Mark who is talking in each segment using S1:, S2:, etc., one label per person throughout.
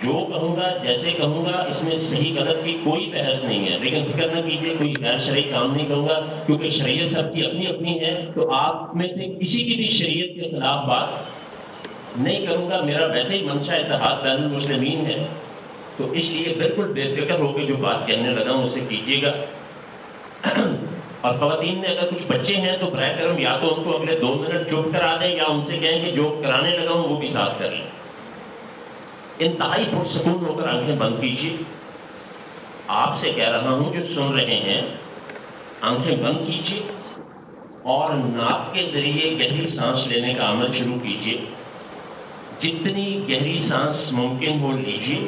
S1: جو کہوں گا جیسے کہوں گا اس میں صحیح غلط کی کوئی بحث نہیں ہے، لیکن فکر نہ کیجیے کوئی غیر شرعی کام نہیں کروں گا، کیونکہ شریعت سب کی اپنی اپنی ہے، تو آپ میں سے کسی کی بھی شریعت کے خلاف بات نہیں کروں گا۔ میرا ویسے ہی منشا اتحاد بین المسلمین ہے، تو اس لیے بالکل بے فکر ہو کے جو بات کہنے لگا ہوں اسے کیجیے گا۔ اور خواتین نے اگر کچھ بچے ہیں تو براہ کرم یا تو ان کو اگلے 2 منٹ چپ کرا دیں، یا ان سے کہیں کہ جو کرانے لگا ہوں وہ بھی ساتھ کر لیں۔ انتہائی پرسکون ہو کر آنکھیں بند کیجیے۔ آپ سے کہہ رہا ہوں جو سن رہے ہیں، آنکھیں بند کیجیے اور ناک کے ذریعے گہری سانس لینے کا عمل شروع کیجیے۔ جتنی گہری سانس ممکن ہو لیجیے،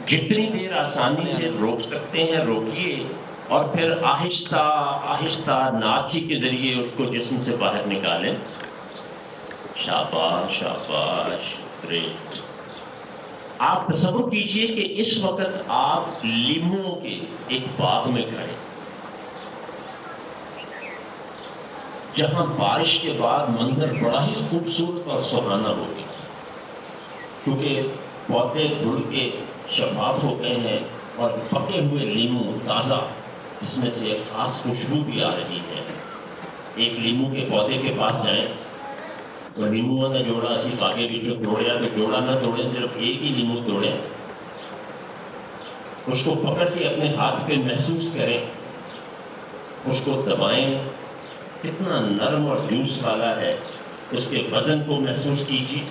S1: جتنی دیر آسانی سے روک سکتے ہیں روکیے، اور پھر آہستہ آہستہ ناک کے ذریعے اس کو جسم سے باہر نکالیں۔ شاباش شاباش، گریٹ۔ آپ تصور کیجئے کہ اس وقت آپ لیموں کے ایک باغ میں کھڑے، جہاں بارش کے بعد منظر بڑا ہی خوبصورت اور سہانا ہو گیا، کیونکہ پودے دھل کے شفاف ہو گئے ہیں اور پکے ہوئے لیموں تازہ، جس میں سے ایک خاص خوشبو بھی آ رہی ہے۔ ایک لیموں کے پودے کے پاس جائیں، تو لیموں نے جوڑا اسی باغے بھی جو توڑیا، تو جوڑا نہ توڑے، صرف ایک ہی لیموں توڑے، اس کو پکڑ کے اپنے ہاتھ پہ محسوس کریں، اس کو دبائیں، کتنا نرم اور جوس والا ہے، اس کے وزن کو محسوس کیجیے۔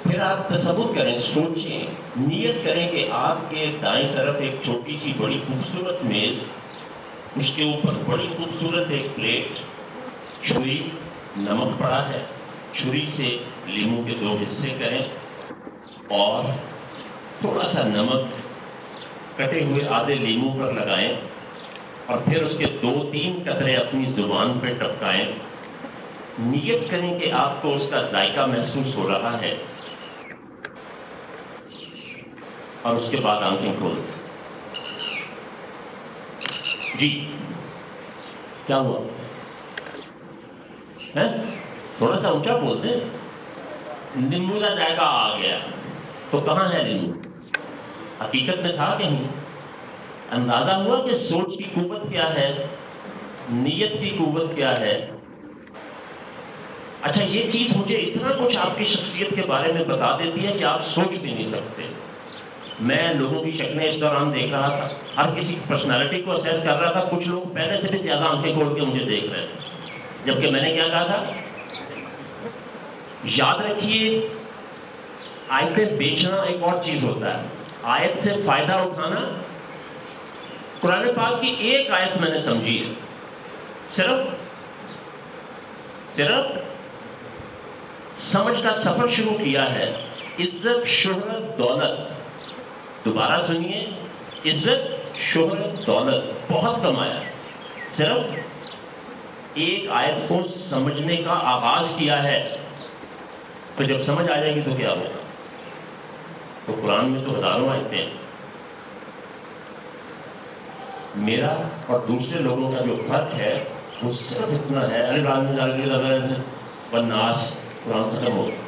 S1: پھر آپ تصور کریں، سوچیں، نیت کریں کہ آپ کے دائیں طرف ایک چھوٹی سی بڑی خوبصورت میز، اس کے اوپر بڑی خوبصورت ایک پلیٹ، چھری، نمک پڑا ہے، چھری سے لیموں کے 2 حصے کریں اور تھوڑا سا نمک کٹے ہوئے آدھے لیموں پر لگائیں، اور پھر اس کے 2-3 قطرے اپنی زبان پہ ٹپکائیں۔ نیت کریں کہ آپ کو اس کا ذائقہ محسوس ہو رہا ہے، اور اس کے بعد آنکھیں کھول دیں۔ جی کیا ہوا؟ تھوڑا سا اونچا بول دیں۔ لیموں کا ذائقہ آ گیا، تو کہاں ہے لیموں؟ حقیقت میں تھا کہیں؟ اندازہ ہوا کہ سوچ کی قوت کیا ہے، نیت کی قوت کیا ہے؟ اچھا، یہ چیز مجھے اتنا کچھ آپ کی شخصیت کے بارے میں بتا دیتی ہے کہ آپ سوچ بھی نہیں سکتے۔ میں لوگوں کی شکلیں اس دوران دیکھ رہا تھا، ہر کسی کی پرسنالٹی کو اسیس کر رہا تھا، کچھ لوگ پہلے سے بھی زیادہ آنکھیں کھول کے مجھے دیکھ رہے تھے، جبکہ میں نے کیا کہا تھا؟ یاد رکھیے، آیتیں بیچنا ایک اور چیز ہوتا ہے، آیت سے فائدہ اٹھانا۔ قرآن پاک کی ایک آیت میں نے سمجھی ہے، صرف سمجھ کا سفر شروع کیا ہے۔ عزت، شہرت، دولت، دوبارہ سنیے، عزت، شہرت، دولت بہت کمایا، صرف ایک آیت کو سمجھنے کا آغاز کیا ہے، تو جب سمجھ آ جائے گی تو کیا ہوگا؟ تو قرآن میں تو ہزاروں آیتیں ہیں۔ میرا اور دوسرے لوگوں کا جو فرق ہے وہ صرف اتنا ہے، والناس، قرآن ختم ہو گیا۔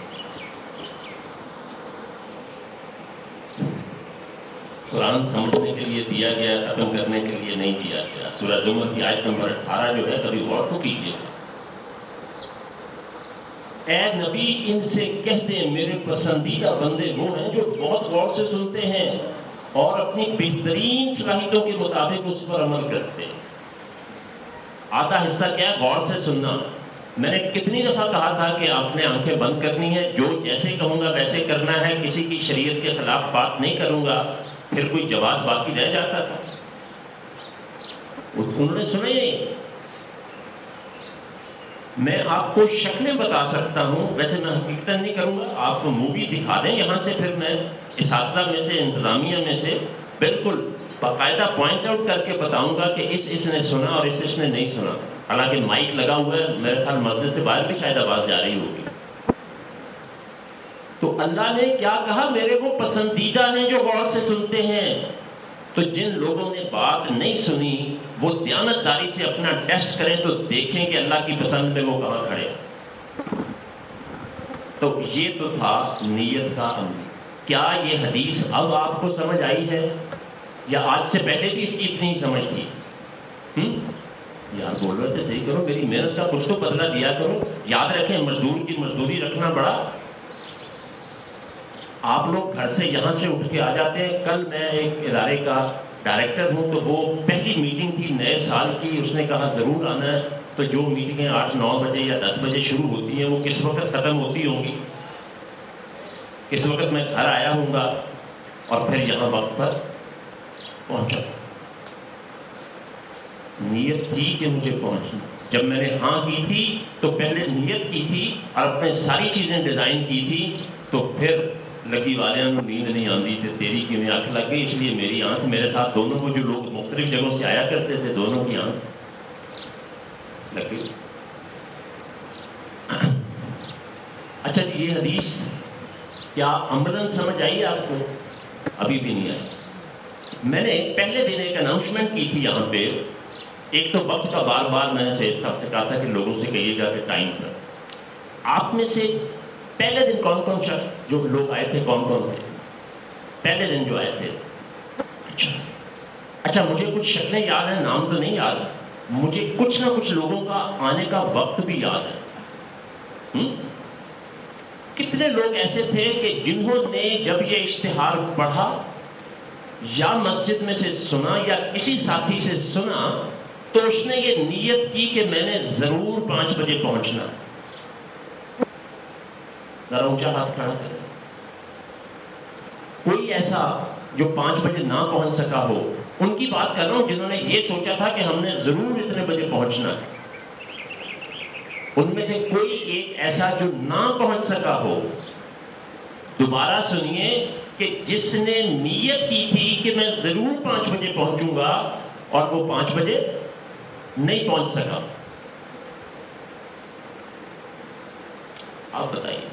S1: قرآن سمجھنے کے لیے دیا گیا، ختم کرنے کے لیے نہیں دیا گیا۔ سورہ زمر کی آیت نمبر 18 جو ہے، کبھی غور تو کیجیے۔ اے نبی، ان سے کہہ دیں میرے پسندیدہ بندے وہ ہیں جو بہت غور سے سنتے ہیں اور اپنی بہترین صلاحیتوں کے مطابق اس پر عمل کرتے ہیں۔ آدھا حصہ کیا ہے؟ غور سے سننا۔ میں نے کتنی دفعہ کہا تھا کہ آپ نے آنکھیں بند کرنی ہے، جو جیسے کہوں گا ویسے کرنا ہے، کسی کی شریعت کے خلاف بات نہیں کروں گا۔ پھر کوئی جواز باقی رہ جاتا تھا؟ انہوں نے سنا ہی نہیں۔ میں آپ کو شکلیں بتا سکتا ہوں، ویسے میں حقیقتاً نہیں کروں گا، آپ کو مووی دکھا دیں یہاں سے، پھر میں اساتذہ میں سے، انتظامیہ میں سے بالکل باقاعدہ پوائنٹ آؤٹ کر کے بتاؤں گا کہ اس نے سنا اور اس نے نہیں سنا۔ حالانکہ مائک لگا ہوا ہے، میرے خیال مسجد سے باہر بھی شاید آواز جا رہی ہوگی۔ تو اللہ نے کیا کہا؟ میرے وہ پسندیدہ ہیں جو غور سے سنتے ہیں۔ تو جن لوگوں نے بات نہیں سنی وہ دیانتداری سے اپنا ٹیسٹ کریں تو دیکھیں کہ اللہ کی پسند میں وہ کہاں کھڑے۔ تو یہ تو تھا نیت کا عمل۔ کیا یہ حدیث اب آپ کو سمجھ آئی ہے یا آج سے پہلے بھی اس کی اتنی سمجھ تھی؟ یار بول رہے تھے صحیح کرو، میری محنت کا کچھ تو بدلہ دیا کرو. یاد رکھیں مزدور کی مزدوری رکھنا بڑا. آپ لوگ گھر سے یہاں سے اٹھ کے آ جاتے ہیں. کل میں ایک ادارے کا ڈائریکٹر ہوں تو وہ پہلی میٹنگ تھی نئے سال کی، اس نے کہا ضرور آنا ہے. تو جو میٹنگیں 8-9 بجے یا 10 بجے شروع ہوتی ہیں وہ کس وقت ختم ہوتی ہوں گی؟ کس وقت میں گھر آیا ہوں گا اور پھر یہاں وقت پر پہنچا. نیت تھی کہ مجھے پہنچنا. جب میں نے ہاں کی تھی تو پہلے نیت کی تھی اور اپنے ساری چیزیں ڈیزائن کی تھی. تو پھر لگی والوں کو نیند نہیں آتی تھی، تیری کی میں آنکھ لگ گئی. اس لیے میری آنکھ میرے ساتھ دونوں کو، جو لوگ مختلف جگہوں سے آیا کرتے تھے، دونوں کی آنکھ لگ گئی. اچھا جی، یہ حدیث کیا عملاً سمجھ آئی آپ کو؟ ابھی بھی نہیں آئی. میں نے پہلے دن ایک اناؤنسمنٹ کی تھی یہاں پہ. ایک تو وقت کا بار بار میں نے سید صاحب سے کہا تھا کہ لوگوں سے کہیے گا کہ ٹائم پر. آپ میں سے پہلے دن کون کون شخص جو لوگ آئے تھے، کون کون تھے پہلے دن جو آئے تھے؟ اچھا مجھے کچھ شکلیں یاد ہیں، نام تو نہیں یاد. مجھے کچھ نہ کچھ لوگوں کا آنے کا وقت بھی یاد ہے. کتنے لوگ ایسے تھے کہ جنہوں نے جب یہ اشتہار پڑھا یا مسجد میں سے سنا یا کسی ساتھی سے سنا تو اس نے یہ نیت کی کہ میں نے ضرور 5 بجے پہنچنا. ذرا اونچا ہاتھ کھڑا کریں. کوئی ایسا جو 5 بجے نہ پہنچ سکا ہو؟ ان کی بات کر رہا ہوں جنہوں نے یہ سوچا تھا کہ ہم نے ضرور اتنے بجے پہنچنا ہے. ان میں سے کوئی ایک ایسا جو نہ پہنچ سکا ہو؟ دوبارہ سنیے کہ جس نے نیت کی تھی کہ میں ضرور 5 بجے پہنچوں گا اور وہ 5 بجے نہیں پہنچ سکا. آپ بتائیے.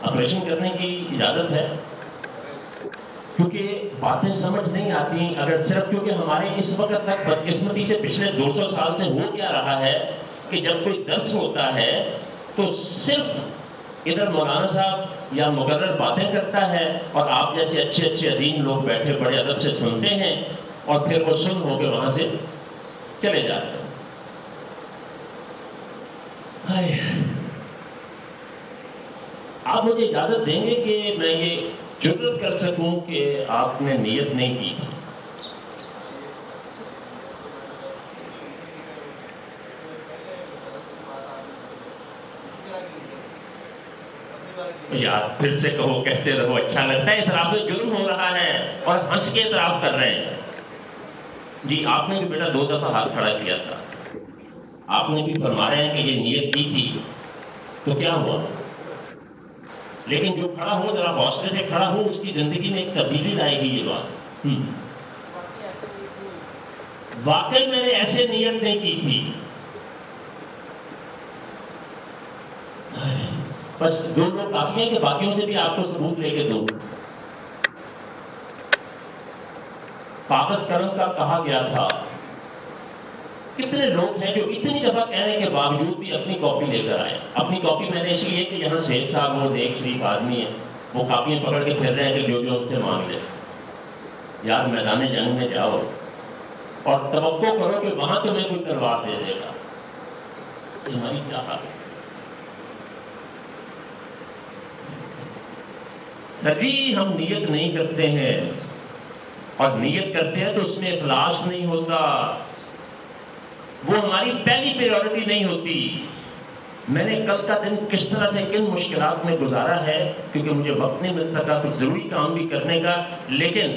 S1: آپریشن کرنے کی اجازت ہے کیونکہ باتیں سمجھ نہیں آتی. اگر صرف کیونکہ ہمارے اس وقت تک بدقسمتی سے پچھلے 200 سال سے ہو کیا رہا ہے کہ جب کوئی درس ہوتا ہے تو صرف ادھر مولانا صاحب یا مقرر باتیں کرتا ہے اور آپ جیسے اچھے اچھے عظیم لوگ بیٹھے بڑے ادب سے سنتے ہیں اور پھر وہ سن ہو کے وہاں سے چلے جاتے ہیں. آپ مجھے اجازت دیں گے کہ میں یہ جرت کر سکوں کہ آپ نے نیت نہیں کی. یار پھر سے کہو، کہتے رہو، اچھا لگتا ہے. اعتراف جرم ہو رہا ہے اور ہنس کے اعتراف کر رہے ہیں. جی آپ نے بھی بیٹا 2 دفعہ ہاتھ کھڑا کیا تھا. آپ نے بھی فرما رہے ہیں کہ یہ نیت کی تھی تو کیا ہوا؟ لیکن جو کھڑا ہو ذرا حوصلے سے کھڑا ہو، اس کی زندگی میں ایک تبدیلی لائے گی یہ بات. واقعی میں نے ایسے نیت نہیں کی تھی. بس 2 لوگ کافی ہیں کہ باقیوں سے بھی آپ کو ثبوت لے کے دوں. کاغذ قلم کا کہا گیا تھا. کتنے لوگ ہیں جو اتنی دفعہ کہنے کے باوجود بھی اپنی کاپی لے کر آئے؟ اپنی کاپی میں نے اس لیے کہ یہاں سید صاحب وہ ایک شریف آدمی ہے، وہ کاپیاں پکڑ کے پھر رہے ہیں کہ جو ان سے مانگ لے. یار میدان جنگ میں جاؤ اور توقع کرو کہ وہاں تمہیں کوئی تلوار دے دے گا. ہماری کیا حال ہے؟ سر جی ہم نیت نہیں کرتے ہیں، اور نیت کرتے ہیں تو اس میں اخلاص نہیں ہوتا. وہ ہماری پہلی پریورٹی نہیں ہوتی. میں نے کل کا دن کس طرح سے کن مشکلات میں گزارا ہے کیونکہ مجھے وقت نہیں مل سکا کچھ ضروری کام بھی کرنے کا. لیکن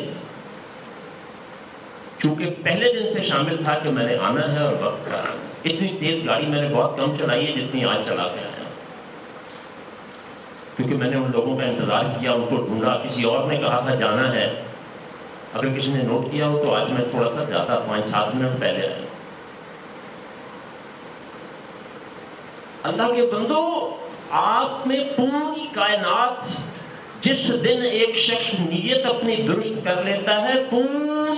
S1: چونکہ پہلے دن سے شامل تھا کہ میں نے آنا ہے اور وقت کا. اتنی تیز گاڑی میں نے بہت کم چلائی ہے جتنی آج چلا کے آیا، کیونکہ میں نے ان لوگوں کا انتظار کیا، ان کو ڈھونڈا. کسی اور نے کہا تھا جانا ہے. اگر کسی نے نوٹ کیا ہو تو آج میں تھوڑا سا زیادہ 5-7 منٹ پہلے آیا. اللہ کے بندو، آپ میں پوری کائنات جس دن ایک شخص نیت اپنی درست کر لیتا ہے، پوری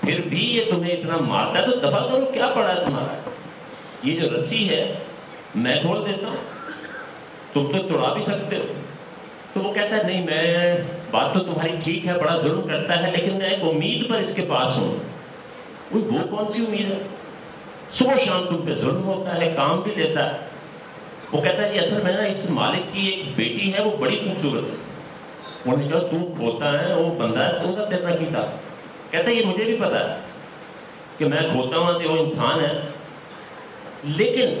S1: پھر بھی یہ تمہیں اتنا مارتا ہے تو دفع کرو، کیا پڑا ہے تمہارا؟ یہ جو رسی ہے میں کھول دیتا ہوں، تم تو توڑا بھی سکتے ہو۔ تو وہ کہتا ہے نہیں، میں بات تو تمہاری ٹھیک ہے، بڑا ظلم کرتا ہے، لیکن میں ایک امید پر اس کے پاس ہوں۔ وہ کون سی امید ہے؟ صبح شام تم پہ ظلم ہوتا ہے، کام بھی دیتا ہے۔ وہ کہتا ہے جی اصل میں نا اس مالک کی ایک بیٹی ہے، وہ بڑی خوبصورت ہے۔ انہوں نے کہا تو کھوتا ہے، وہ بندہ ہے، تو تیرنا کی تھا؟ کہتا ہے یہ مجھے بھی پتا ہے کہ میں کھوتا ہوں تو وہ انسان ہے، لیکن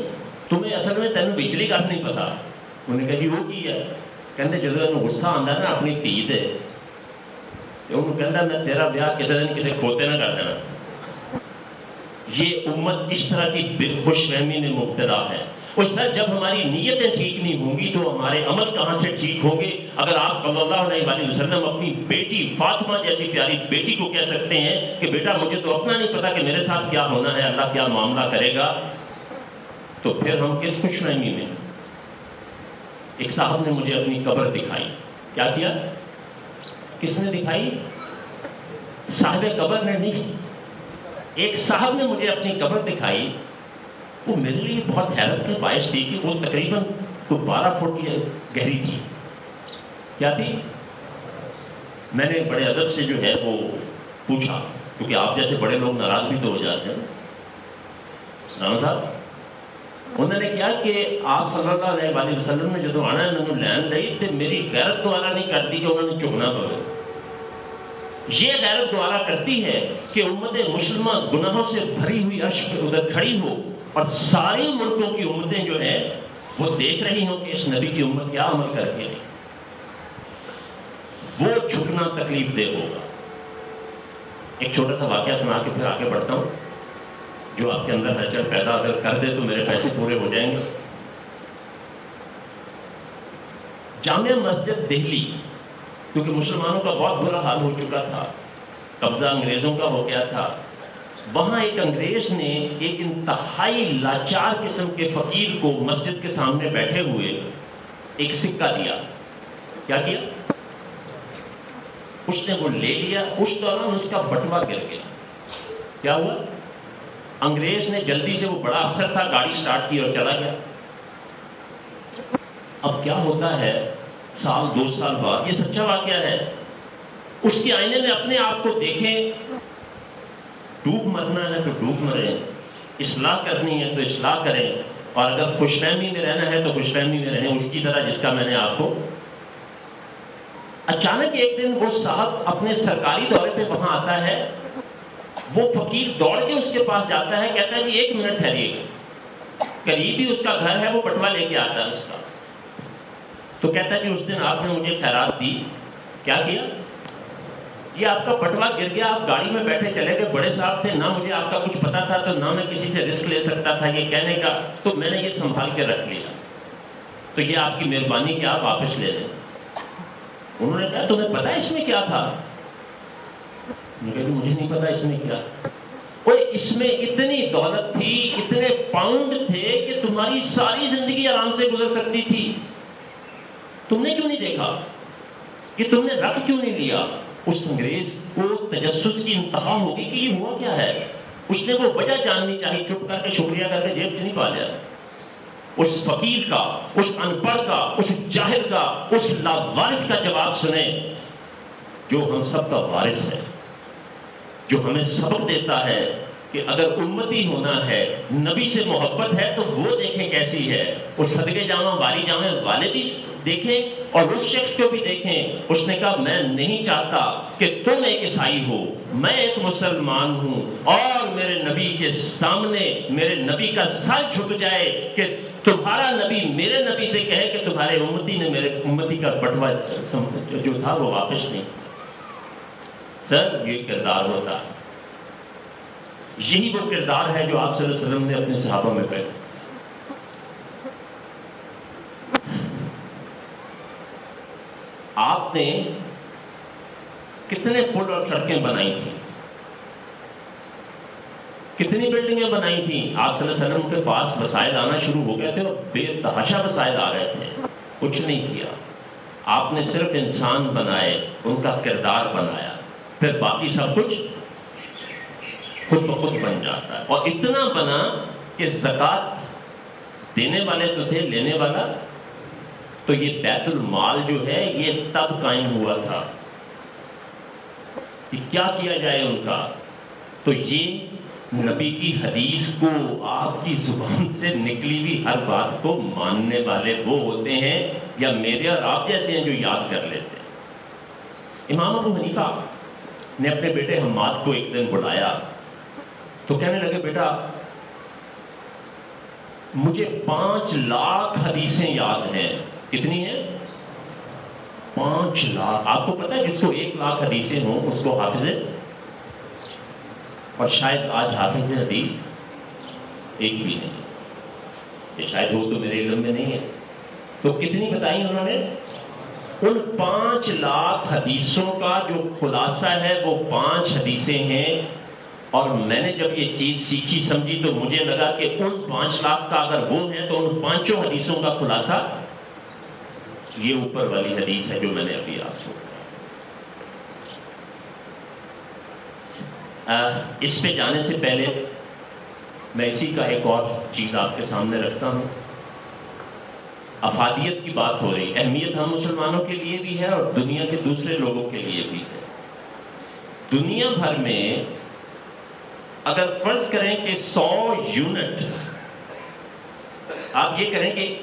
S1: تمہیں اصل میں تینوں بجلی کا نہیں پتا۔ انہوں نے کہا جی وہ کی ہے؟ کہتے جدو انہوں غصہ آتا ہے نا اپنی دھی تے، انہوں کہتا میں تیرا بیاہ کسی دن کسی کھوتے نہ کر دینا۔ یہ امت اس طرح کی خوش فہمی میں مبتلا ہے۔ اس طرح جب ہماری نیتیں ٹھیک نہیں ہوں گی تو ہمارے عمل کہاں سے ٹھیک ہوں گے؟ اگر آپ صلی اللہ علیہ وآلہ وسلم اپنی بیٹی فاطمہ جیسی پیاری بیٹی کو کہہ سکتے ہیں کہ بیٹا مجھے تو اپنا نہیں پتا کہ میرے ساتھ کیا ہونا ہے، اللہ کیا معاملہ کرے گا، تو پھر ہم کس خوش فہمی میں؟ ایک صاحب نے مجھے اپنی قبر دکھائی۔ کیا کیا؟ کس نے دکھائی؟ صاحب قبر نے نہیں، ایک صاحب نے مجھے اپنی قبر دکھائی۔ وہ میرے لیے بہت حیرت کی باعث تھی کہ وہ تقریباً 12 فٹ گہری تھی۔ کیا تھی؟ میں نے بڑے ادب سے جو ہے وہ پوچھا، کیونکہ آپ جیسے بڑے لوگ ناراض بھی تو ہو جاتے ہیں رانا صاحب۔ انہوں نے کیا کہ آپ صلی اللہ علیہ وآلہ وسلم نے جدو آنا ہے میں لین لئی تو میری غیرت دوارا نہیں کرتی کہ انہوں نے چکنا پڑے۔ یہ غیرت دوارا کرتی ہے کہ امت مسلمہ گناہوں سے بھری ہوئی عرش پہ ادھر کھڑی ہو اور ساری ملکوں کی امتیں جو ہیں وہ دیکھ رہی ہوں کہ اس نبی کی امت کیا عمل کر کے رہی۔ وہ جھکنا تکلیف دہ ہوگا۔ ایک چھوٹا سا واقعہ سنا کے پھر آگے بڑھتا ہوں، جو آپ کے اندر ہلچل پیدا اگر کر دے تو میرے پیسے پورے ہو جائیں گے۔ جامع مسجد دہلی، کیونکہ مسلمانوں کا بہت برا حال ہو چکا تھا، قبضہ انگریزوں کا ہو گیا تھا، وہاں ایک انگریز نے ایک انتہائی لاچار قسم کے فقیر کو مسجد کے سامنے بیٹھے ہوئے ایک سکہ دیا۔ کیا کیا؟ اس نے وہ لے لیا، اس دوران اس کا بٹوا گر گیا۔ کیا ہوا؟ انگریز نے جلدی سے، وہ بڑا افسر تھا، گاڑی سٹارٹ کی اور چلا گیا۔ اب کیا ہوتا ہے سال 2 سال بعد، یہ سچا واقعہ ہے، اس کے آئینے میں اپنے آپ کو دیکھیں، ڈوب مرنا ہے تو ڈوب مریں، اصلاح کرنی ہے تو اصلاح کریں، اور اگر خوش فہمی میں رہنا ہے تو خوش فہمی میں رہیں، اس کی طرح جس کا میں نے آپ کو۔ اچانک ایک دن وہ صاحب اپنے سرکاری دورے پہ وہاں آتا ہے، وہ فقیر دوڑ کے اس کے پاس جاتا ہے، کہتا ہے جی 1 منٹ ٹھہریے گا، قریب ہی اس کا گھر ہے، وہ بٹوا لے کے آتا ہے اس کا۔ تو کہتا ہے جی اس دن آپ نے مجھے خیرات دی، کیا کیا؟ یہ آپ کا بٹوا گر گیا، آپ گاڑی میں بیٹھے چلے گئے، بڑے صاحب تھے، نہ مجھے آپ کا کچھ پتا تھا تو نہ میں کسی سے رسک لے سکتا تھا یہ کہنے کا، تو میں نے یہ سنبھال کے رکھ لیا، تو یہ آپ کی مہربانی کہ آپ واپس لے لیں۔ انہوں نے کہا تمہیں پتا اس میں کیا تھا؟ میں کہا مجھے نہیں پتا اس میں کیا۔ اوہ اس میں اتنی دولت تھی، اتنے پاؤنڈ تھے کہ تمہاری ساری زندگی آرام سے گزر سکتی تھی، تم نے کیوں نہیں دیکھا؟ کہ تم نے رکھ کیوں نہیں لیا؟ اس انگریز کو تجسس کی انتہا ہوگی کہ یہ ہوا کیا ہے، اس نے وہ وجہ جاننی چاہیے، چپ کر کے شکریہ کر کے جیب سے نہیں پا لیا۔ اس فقیر کا، اس ان پڑھ کا، اس جاہل کا، اس لاوارث کا جواب سنیں جو ہم سب کا وارث ہے، جو ہمیں سبق دیتا ہے کہ اگر امتی ہونا ہے، نبی سے محبت ہے تو وہ دیکھیں کیسی ہے، اس صدقے جامع والی جامع والے بھی دیکھیں اور اس شخص کو بھی دیکھیں۔ اس نے کہا میں نہیں چاہتا کہ تم ایک عیسائی ہو، میں ایک مسلمان ہوں، اور میرے نبی کے سامنے میرے نبی کا سر جھک جائے کہ تمہارا نبی میرے نبی سے کہے کہ تمہارے امتی نے میرے امتی کا بٹوا جو تھا وہ واپس نہیں۔ سر یہ کردار ہوتا ہے، یہی وہ کردار ہے جو آپ صلی اللہ علیہ وسلم نے اپنے صحابہ میں پیدا۔ آپ نے کتنے پل اور سڑکیں بنائی تھیں، کتنی بلڈنگیں بنائی تھیں؟ آپ صلی اللہ علیہ وسلم کے پاس وسائل آنا شروع ہو گئے تھے اور بے تحاشا وسائل آ رہے تھے، کچھ نہیں کیا۔ آپ نے صرف انسان بنائے، ان کا کردار بنایا، پھر باقی سب کچھ خود بخود بن جاتا ہے، اور اتنا بنا کہ زکوٰۃ دینے والے تو تھے، لینے والا تو یہ بیت المال جو ہے یہ تب قائم ہوا تھا کہ کیا کیا جائے ان کا. تو یہ نبی کی حدیث کو، آپ کی زبان سے نکلی ہوئی ہر بات کو ماننے والے وہ ہوتے ہیں، یا میرے اور آپ جیسے ہیں جو یاد کر لیتے ہیں. امام ابو حنیفہ نے اپنے بیٹے حماد کو ایک دن بلایا تو کہنے لگے بیٹا مجھے 5 لاکھ حدیثیں یاد ہیں. کتنی ہیں؟ 5 لاکھ. آپ کو پتا ہے جس کو 1 لاکھ حدیثیں ہوں اس کو حافظ ہے، اور شاید آج حافظ حدیث ایک بھی نہیں. یہ شاید وہ تو میرے علم میں نہیں ہے. تو کتنی بتائی انہوں نے؟ ان 5 لاکھ حدیثوں کا جو خلاصہ ہے وہ 5 حدیثیں ہیں. اور میں نے جب یہ چیز سیکھی سمجھی تو مجھے لگا کہ ان 5 لاکھ کا اگر وہ ہے تو ان 5 حدیثوں کا خلاصہ یہ اوپر والی حدیث ہے جو میں نے ابھی آپ کو. اس پہ جانے سے پہلے میں اسی کا ایک اور چیز آپ کے سامنے رکھتا ہوں. افادیت کی بات ہو رہی، اہمیت ہم مسلمانوں کے لیے بھی ہے اور دنیا کے دوسرے لوگوں کے لیے بھی ہے. دنیا بھر میں اگر فرض کریں کہ 100 یونٹ، آپ یہ کریں کہ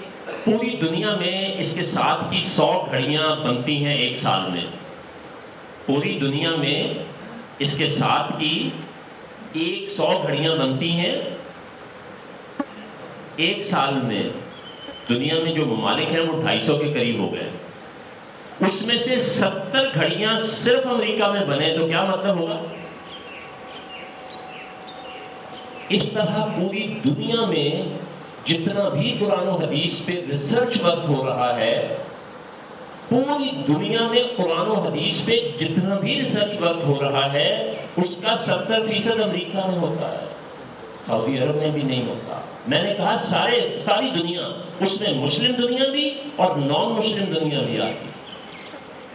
S1: پوری دنیا میں اس کے ساتھ کی 100 گھڑیاں بنتی ہیں ایک سال میں. پوری دنیا میں اس کے ساتھ کی 100 گھڑیاں بنتی ہیں ایک سال میں. دنیا میں جو ممالک ہیں وہ 250 کے قریب ہو گئے. اس میں سے 70 گھڑیاں صرف امریکہ میں بنے تو کیا مطلب ہوگا؟ اس طرح پوری دنیا میں جتنا بھی قرآن و حدیث پہ ریسرچ ورک ہو رہا ہے، پوری دنیا میں قرآن و حدیث پہ جتنا بھی ریسرچ ورک ہو رہا ہے اس کا 70% امریکہ میں ہوتا ہے، سعودی عرب میں بھی نہیں ہوتا. میں نے کہا ساری دنیا، اس میں مسلم دنیا بھی اور نان مسلم دنیا بھی آتی.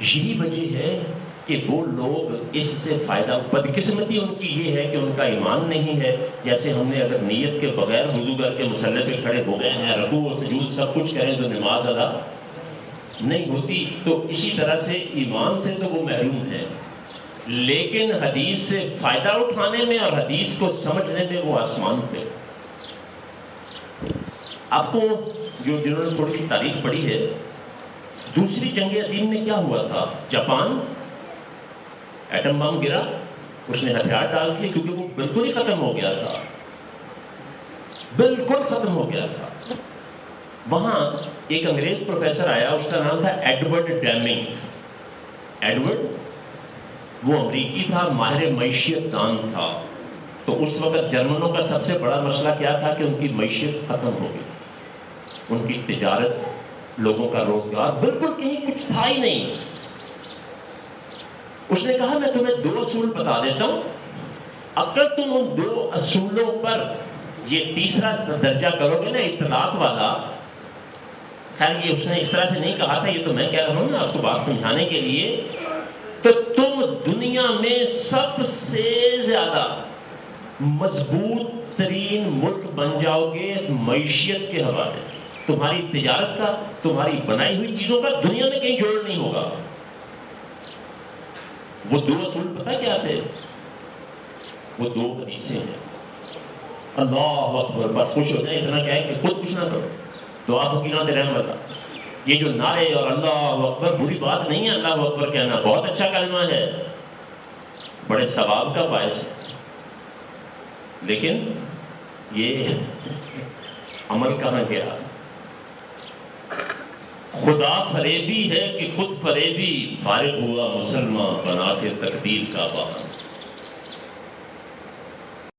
S1: یہی وجہ ہے کہ وہ لوگ اس سے فائدہ، بدقسمتی ان کی یہ ہے کہ ان کا ایمان نہیں ہے. جیسے ہم نے اگر نیت کے بغیر وضو کر کے مصلی پہ کھڑے ہو گئے ہیں، رکوع و سجود سب کچھ کریں تو نماز ادا نہیں ہوتی. تو اسی طرح سے ایمان سے تو وہ محروم ہے، لیکن حدیث سے فائدہ اٹھانے میں اور حدیث کو سمجھنے میں وہ آسمان پہ. آپ کو جنہوں نے تھوڑی سی تاریخ پڑھی ہے، دوسری جنگ عظیم میں کیا ہوا تھا؟ جاپان ایٹم بم گرا، اس نے ہتھیار ڈال دیے کیونکہ وہ بالکل ہی ختم ہو گیا تھا، بالکل ختم ہو گیا تھا. وہاں ایک انگریز پروفیسر آیا، اس کا نام تھا ایڈورڈ ڈیمنگ. ایڈورڈ وہ امریکی تھا، ماہر معیشت دان تھا. تو اس وقت جرمنوں کا سب سے بڑا مسئلہ کیا تھا کہ ان کی معیشت ختم ہو گئی، ان کی تجارت، لوگوں کا روزگار بالکل کہیں کچھ تھا ہی نہیں. اس نے کہا میں تمہیں 2 اصول بتا دیتا ہوں، اگر تم ان 2 اصولوں پر یہ تیسرا درجہ کرو گے نا، اطلاق والا. خیر یہ اس نے اس طرح سے نہیں کہا تھا، یہ تو میں کہہ رہا ہوں نا آپ کو بات سمجھانے کے لیے. تو تم دنیا میں سب سے زیادہ مضبوط ترین ملک بن جاؤ گے معیشت کے حوالے سے. تمہاری تجارت کا، تمہاری بنائی ہوئی چیزوں کا دنیا میں کہیں جوڑ نہیں ہوگا. وہ 2 اصول پتہ کیا تھے؟ وہ 2 حدیثیں ہیں. اللہ اکبر، بس خوش ہو جائیں، اتنا کیا ہے کہ خود کچھ نہ کرو، دعا فقیرات رحمت. یہ جو نعرے اور اللہ اکبر بری بات نہیں ہے، اللہ اکبر کہنا بہت اچھا کلمہ ہے، بڑے ثواب کا باعث ہے، لیکن یہ عمل کہاں گیا؟ خدا فریبی ہے کہ خود فریبی، فارغ ہوا مسلمان بنا کے تقدیر کا باہر.